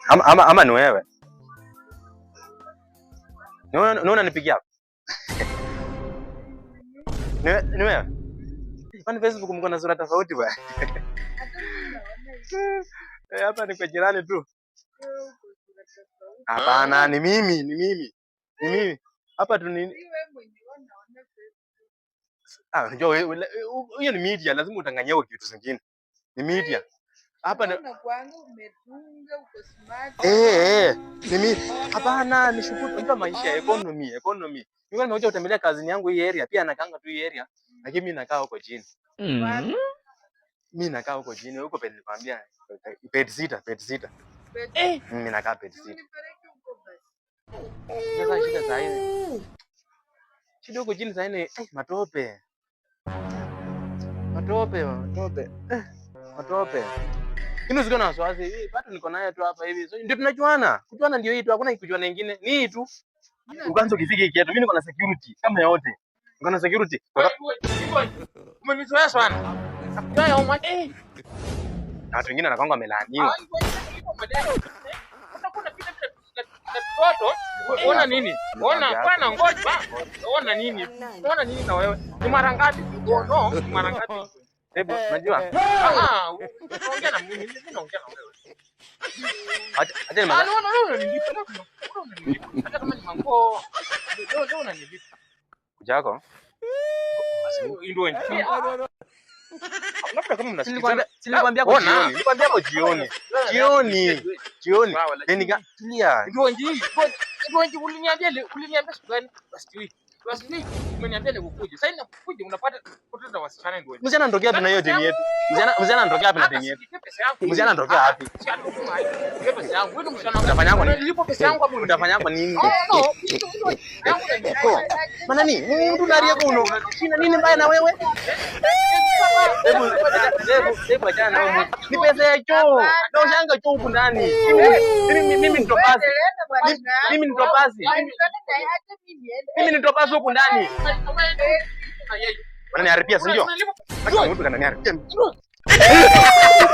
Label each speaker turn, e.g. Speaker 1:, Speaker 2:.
Speaker 1: Ama ni wewe? Naona nipigia hapa. Ni wewe? Kwani Facebook mko na sura tofauti bwana? Hapa ni kwa jirani tu. Hapana, ni mimi. Hapa tu nini? Unajua wewe hiyo ni media, lazima utanganyao kitu kingine. Ni media. Hapa ni kwangu umetunga uko smart. Mimi hapana, nishukuru unajua maisha ya economy. Mimi nimekuja kutembelea kazini yangu hii area, pia nakanga tu hii area, lakini mimi nakaa huko chini. Mimi nakaa huko chini, huko pale nilikwambia bed sitter. Mimi nakaa bed sitter. Sasa shida saa hizi. Shida huko chini saa hizi matope. Kinu ziko na wasiwasi, bado niko naye tu hapa hivi. So ndio tunajuana. Kujuana ndio hii tu, hakuna kujuana nyingine. Ni hii tu. Ukaanza ukifika hiki yetu, mimi niko na security kama yote. Niko na security. Umenizoea sana. Nakuja ya umma. Na watu wengine wanakwanga wamelaaniwa. Ona nini? Ona bwana ngoja. Ona nini na wewe? Ni mara ngapi? No, ni mara ngapi? Hebu unajua? Unaongea na mimi naongea na wewe. Acha ni mara. No, ni hata kama ni mango. Ndio unanivipa. Kujako? Ndio ndio. Labda kama mnasikiza. Nilikwambia kwa jioni. Nilikwambia kwa jioni. Jioni. Tulia. Ndio uliniambia siku gani? Basi umeniambia nikukuje. Sasa ninakukuja unapata poteza wasichana ndio. Msichana anatokea wapi na hiyo deni yetu? Msichana anatokea wapi na deni yetu? Msichana anatokea wapi? Pesa yangu. Wewe msichana unafanya kwa nini? Nilipo pesa yangu hapo unafanya kwa nini? Maana nini? Mtu ndani yako unashinda nini mbaya na wewe? Hebu achana na wewe. Ni pesa ya choo. Na ushanga choo huko ndani. Mimi nitopasi. Mimi nitopasi huko ndani. Wananiharibia si ndio? Mtu kananiharibia.